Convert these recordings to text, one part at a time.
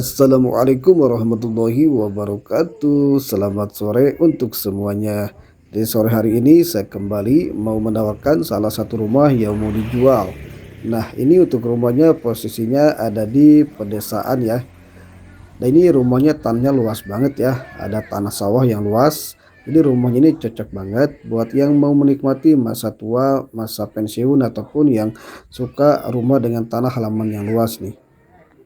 Assalamualaikum warahmatullahi wabarakatuh. Selamat sore untuk semuanya. Di sore hari ini saya kembali mau menawarkan salah satu rumah yang mau dijual. Nah, ini untuk rumahnya posisinya ada di pedesaan ya. Nah, ini rumahnya tanahnya luas banget ya. Ada tanah sawah yang luas. Jadi rumahnya ini cocok banget buat yang mau menikmati masa tua, masa pensiun ataupun yang suka rumah dengan tanah halaman yang luas nih.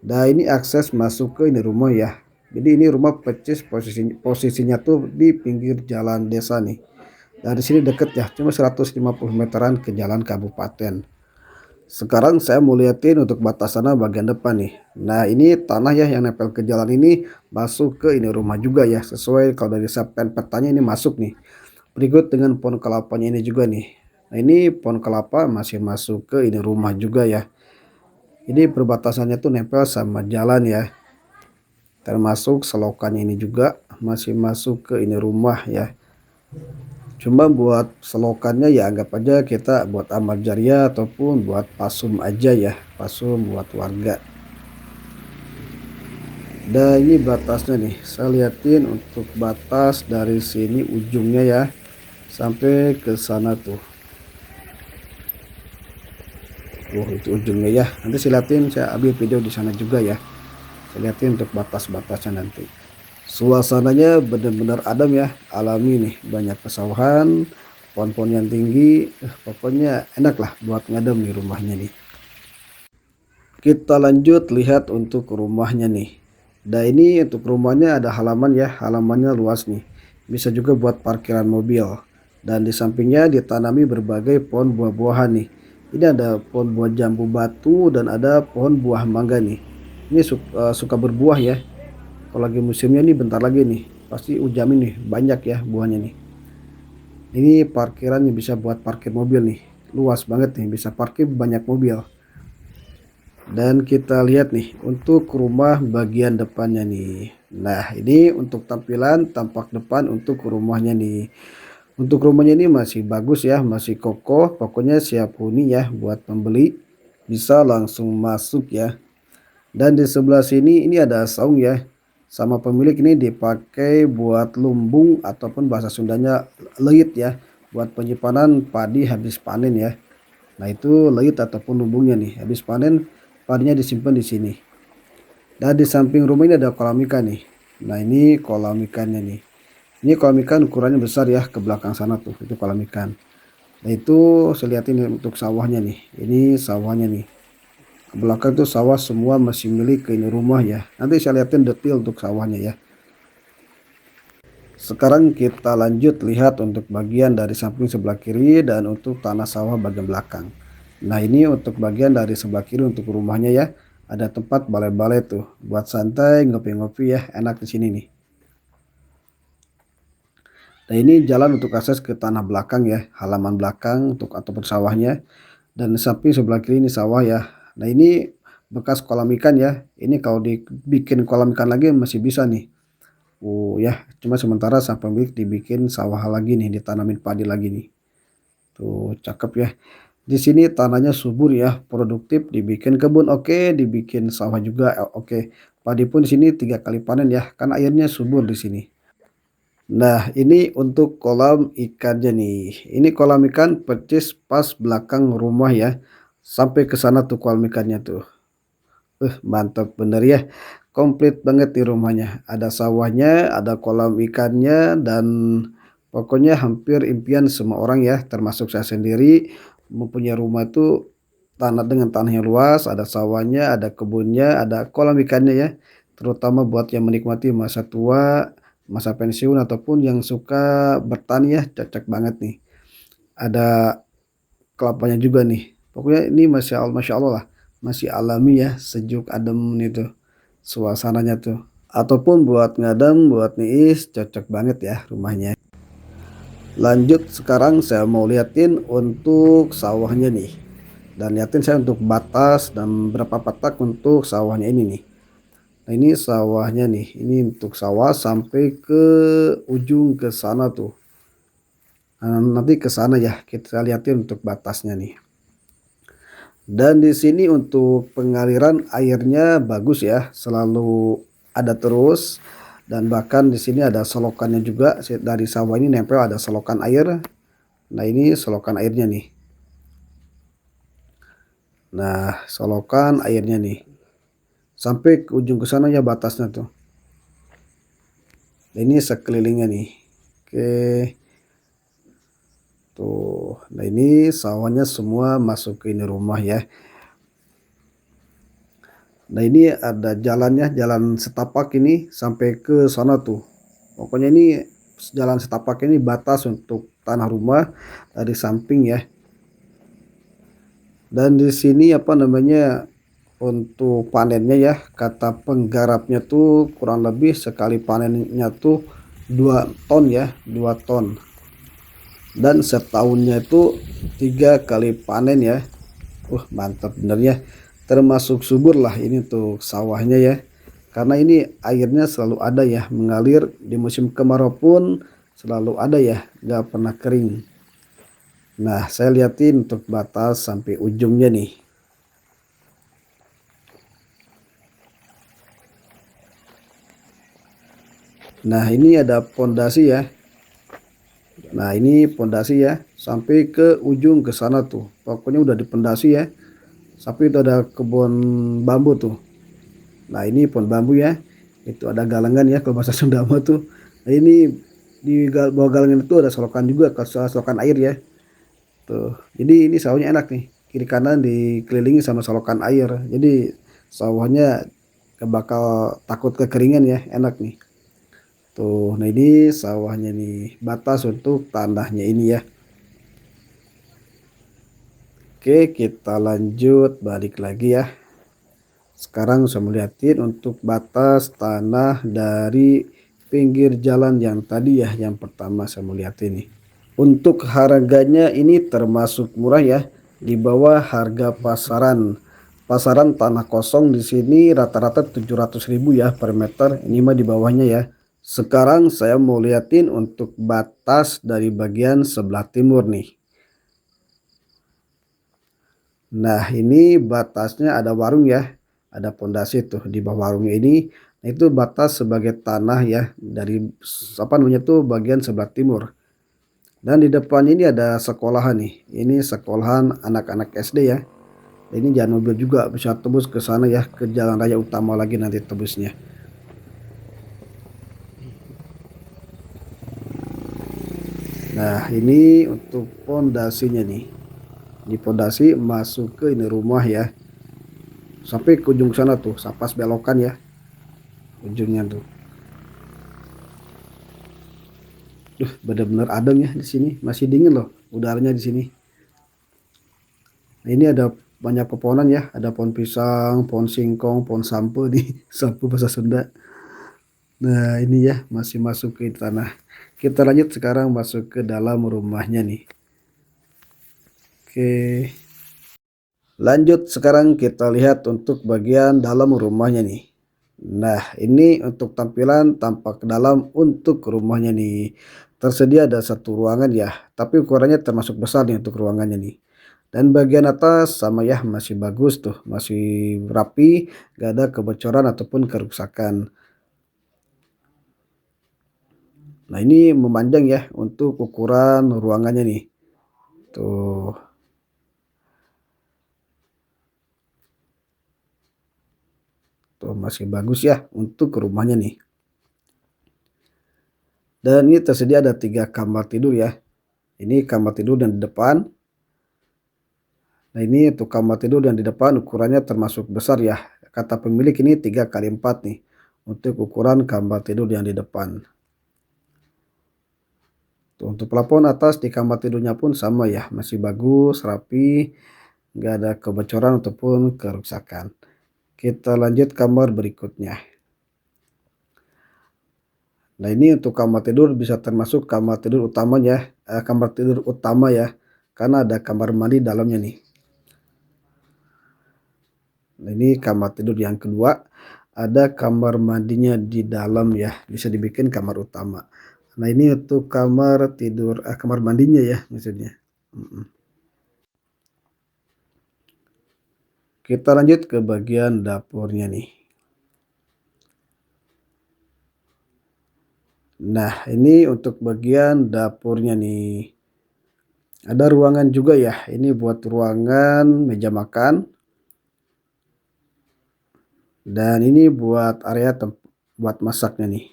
Nah, ini akses masuk ke ini rumah ya. Jadi ini rumah persis posisinya tuh di pinggir jalan desa nih. Dari sini deket ya, cuma 150 meteran ke jalan kabupaten. Sekarang saya mau liatin untuk batas tanah bagian depan nih. Nah, ini tanah ya yang nempel ke jalan ini masuk ke ini rumah juga ya. Sesuai kalau dari sapen petanya ini masuk nih. Berikut dengan pohon kelapanya ini juga nih. Nah, ini pohon kelapa masih masuk ke ini rumah juga ya. Ini perbatasannya tuh nempel sama jalan ya. Termasuk selokannya ini juga masih masuk ke ini rumah ya. Cuma buat selokannya ya anggap aja kita buat amal jariah ataupun buat pasum aja ya, pasum buat warga. Dan ini batasnya nih, saya liatin untuk batas dari sini ujungnya ya sampai ke sana tuh. Itu ujungnya ya. Nanti saya liatin, saya ambil video di sana juga ya. Saya liatin untuk batas-batasnya nanti. Suasananya benar-benar adem ya, alami nih, banyak pesawahan, pohon-pohon yang tinggi, pokoknya enak lah buat ngadem di rumahnya nih. Kita lanjut lihat untuk rumahnya nih. Nah, ini untuk rumahnya ada halaman ya, halamannya luas nih. Bisa juga buat parkiran mobil. Dan di sampingnya ditanami berbagai pohon buah-buahan nih. Ini ada pohon buah jambu batu dan ada pohon buah mangga nih. Ini suka berbuah ya. Kalau lagi musimnya nih bentar lagi nih, pasti ujamin nih banyak ya buahnya nih. Ini parkiran yang bisa buat parkir mobil nih, luas banget nih, bisa parkir banyak mobil. Dan kita lihat nih untuk rumah bagian depannya nih. Nah, ini untuk tampilan tampak depan untuk rumahnya nih. Untuk rumahnya ini masih bagus ya, masih kokoh, pokoknya siap huni ya buat pembeli, bisa langsung masuk ya. Dan di sebelah sini ini ada saung ya. Sama pemilik ini dipakai buat lumbung ataupun bahasa Sundanya leit ya. Buat penyimpanan padi habis panen ya. Nah, itu leit ataupun lumbungnya nih. Habis panen padinya disimpan di sini. Dan di samping rumah ini ada kolam ikan nih. Nah, ini kolam ikannya nih. Ini kolam ikan ukurannya besar ya, ke belakang sana tuh. Itu kolam ikan. Nah, itu saya lihatin untuk sawahnya nih. Ini sawahnya nih. Ke belakang tuh sawah semua masih milik ke ini rumah ya. Nanti saya lihatin detail untuk sawahnya ya. Sekarang kita lanjut lihat untuk bagian dari samping sebelah kiri dan untuk tanah sawah bagian belakang. Nah, ini untuk bagian dari sebelah kiri untuk rumahnya ya. Ada tempat balai-balai tuh buat santai ngopi-ngopi ya, enak di sini nih. Nah, ini jalan untuk akses ke tanah belakang ya, halaman belakang untuk ataupun sawahnya. Dan samping sebelah kiri ini sawah ya. Nah, ini bekas kolam ikan ya. Ini kalau dibikin kolam ikan lagi masih bisa nih. Oh ya, cuma sementara sang pemilik dibikin sawah lagi nih, ditanamin padi lagi nih. Tuh cakep ya. Di sini tanahnya subur ya, produktif, dibikin kebun oke, dibikin sawah juga oke. Padi pun di sini 3 kali panen ya, karena airnya subur di sini. Nah, ini untuk kolam ikannya nih. Ini kolam ikan persis pas belakang rumah ya. Sampai ke sana tuh kolam ikannya tuh. Mantap bener ya. Komplit banget di rumahnya. Ada sawahnya, ada kolam ikannya, dan pokoknya hampir impian semua orang ya, termasuk saya sendiri, mempunyai rumah itu tanah dengan tanah yang luas, ada sawahnya, ada kebunnya, ada kolam ikannya ya. Terutama buat yang menikmati masa tua, masa pensiun ataupun yang suka bertani ya, cocok banget nih. Ada kelapanya juga nih. Pokoknya ini masya Allah lah, masih alami ya, sejuk adem itu suasananya tuh. Ataupun buat ngadem, buat niis, cocok banget ya rumahnya. Lanjut sekarang saya mau liatin untuk sawahnya nih. Dan liatin saya untuk batas dan berapa petak untuk sawahnya ini nih. Nah, ini sawahnya nih. Ini untuk sawah sampai ke ujung ke sana tuh. Nah, nanti ke sana ya kita liatin untuk batasnya nih. Dan di sini untuk pengaliran airnya bagus ya, selalu ada terus, dan bahkan di sini ada selokannya juga. Dari sawah ini nempel ada selokan air. Nah, ini selokan airnya nih. Nah, selokan airnya nih. Sampai ke ujung ke sana ya batasnya tuh. Nah, ini sekelilingnya nih. Oke. Tuh. Nah, ini sawahnya semua masuk ke ini rumah ya. Nah, ini ada jalannya, jalan setapak ini sampai ke sana tuh. Pokoknya ini jalan setapak ini batas untuk tanah rumah dari samping ya. Dan di sini apa namanya, untuk panennya ya, kata penggarapnya tuh kurang lebih sekali panennya tuh 2 ton ya, 2 ton. Dan setahunnya itu 3 kali panen ya. Mantap bener ya. Termasuk subur lah ini tuh sawahnya ya. Karena ini airnya selalu ada ya, mengalir di musim kemarau pun selalu ada ya, gak pernah kering. Nah, saya liatin untuk batas sampai ujungnya nih. Nah, ini ada pondasi ya. Nah, ini pondasi ya, sampai ke ujung ke sana tuh. Pokoknya udah dipondasi ya. Sampai itu ada kebun bambu tuh. Nah, ini pohon bambu ya. Itu ada galangan ya kalau bahasa Sunda mah tuh. Nah, ini di bawah galangan itu ada selokan juga, selokan air ya. Tuh. Jadi ini sawahnya enak nih. Kiri kanan dikelilingi sama selokan air. Jadi sawahnya gak bakal takut kekeringan ya, enak nih. Tuh, nah ini sawahnya nih, batas untuk tanahnya ini ya. Oke, kita lanjut balik lagi ya. Sekarang saya melihatin untuk batas tanah dari pinggir jalan yang tadi ya, yang pertama saya melihat ini. Untuk harganya ini termasuk murah ya, di bawah harga pasaran. Pasaran tanah kosong di sini rata-rata 700.000 ya per meter. Ini mah di bawahnya ya. Sekarang saya mau liatin untuk batas dari bagian sebelah timur nih. Nah, ini batasnya ada warung ya. Ada pondasi tuh di bawah warungnya ini. Nah, itu batas sebagai tanah ya dari apa namanya tuh bagian sebelah timur. Dan di depan ini ada sekolahan nih. Ini sekolahan anak-anak SD ya. Ini jalan mobil juga bisa tembus ke sana ya, ke jalan raya utama lagi nanti tembusnya. Nah, ini untuk pondasinya nih. Di pondasi masuk ke ini rumah ya. Sampai ke ujung sana tuh, pas belokan ya ujungnya tuh. Bener-bener adem ya di sini. Masih dingin loh udaranya di sini. Nah, ini ada banyak pepohonan ya. Ada pohon pisang, pohon singkong, pohon sampo di sampo bahasa Sunda. Nah, ini ya masih masuk ke tanah. Kita lanjut sekarang masuk ke dalam rumahnya nih. Oke. Lanjut sekarang kita lihat untuk bagian dalam rumahnya nih. Nah, ini untuk tampilan tampak dalam untuk rumahnya nih. Tersedia ada satu ruangan ya, tapi ukurannya termasuk besar nih untuk ruangannya nih. Dan bagian atas sama ya, masih bagus tuh, masih rapi, gak ada kebocoran ataupun kerusakan. Nah, ini memanjang ya untuk ukuran ruangannya nih. Tuh. Tuh masih bagus ya untuk rumahnya nih. Dan ini tersedia ada 3 kamar tidur ya. Ini kamar tidur yang di depan. Nah, ini untuk kamar tidur yang di depan ukurannya termasuk besar ya. Kata pemilik ini 3 kali 4 nih. Untuk ukuran kamar tidur yang di depan. Tuh, untuk plafon atas di kamar tidurnya pun sama ya. Masih bagus, rapi. Nggak ada kebocoran ataupun kerusakan. Kita lanjut kamar berikutnya. Nah, ini untuk kamar tidur bisa termasuk kamar tidur utamanya, kamar tidur utama ya, karena ada kamar mandi dalamnya nih. Nah, ini kamar tidur yang kedua, ada kamar mandinya di dalam ya, bisa dibikin kamar utama. Nah, ini untuk kamar tidur, kamar mandinya ya maksudnya. Mm-mm. Kita lanjut ke bagian dapurnya nih. Nah, ini untuk bagian dapurnya nih. Ada ruangan juga ya, ini buat ruangan meja makan, dan ini buat area buat masaknya nih.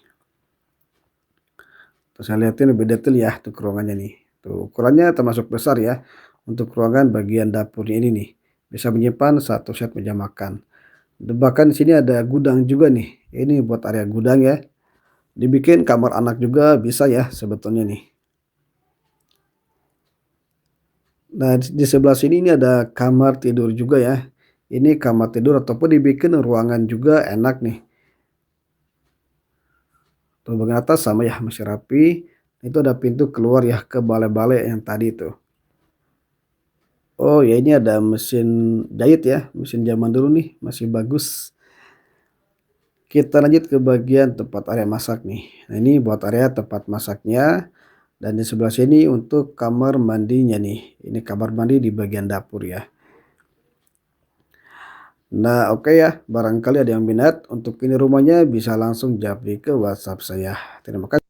Tuh saya lihatin lebih detail ya untuk ruangannya nih. Tuh ukurannya termasuk besar ya untuk ruangan bagian dapurnya ini nih. Bisa menyimpan satu set meja makan. Dan bahkan di sini ada gudang juga nih. Ini buat area gudang ya. Dibikin kamar anak juga bisa ya sebetulnya nih. Nah, di sebelah sini ini ada kamar tidur juga ya. Ini kamar tidur ataupun dibikin ruangan juga enak nih. Tuh bagian atas sama ya masih rapi. Itu ada pintu keluar ya ke balai-balai yang tadi tuh. Oh ya, ini ada mesin jahit ya, mesin zaman dulu nih, masih bagus. Kita lanjut ke bagian tempat area masak nih. Nah, ini buat area tempat masaknya, dan di sebelah sini untuk kamar mandinya nih. Ini kamar mandi di bagian dapur ya. Nah, oke ya, barangkali ada yang minat untuk ini rumahnya bisa langsung japri ke WhatsApp saya. Terima kasih.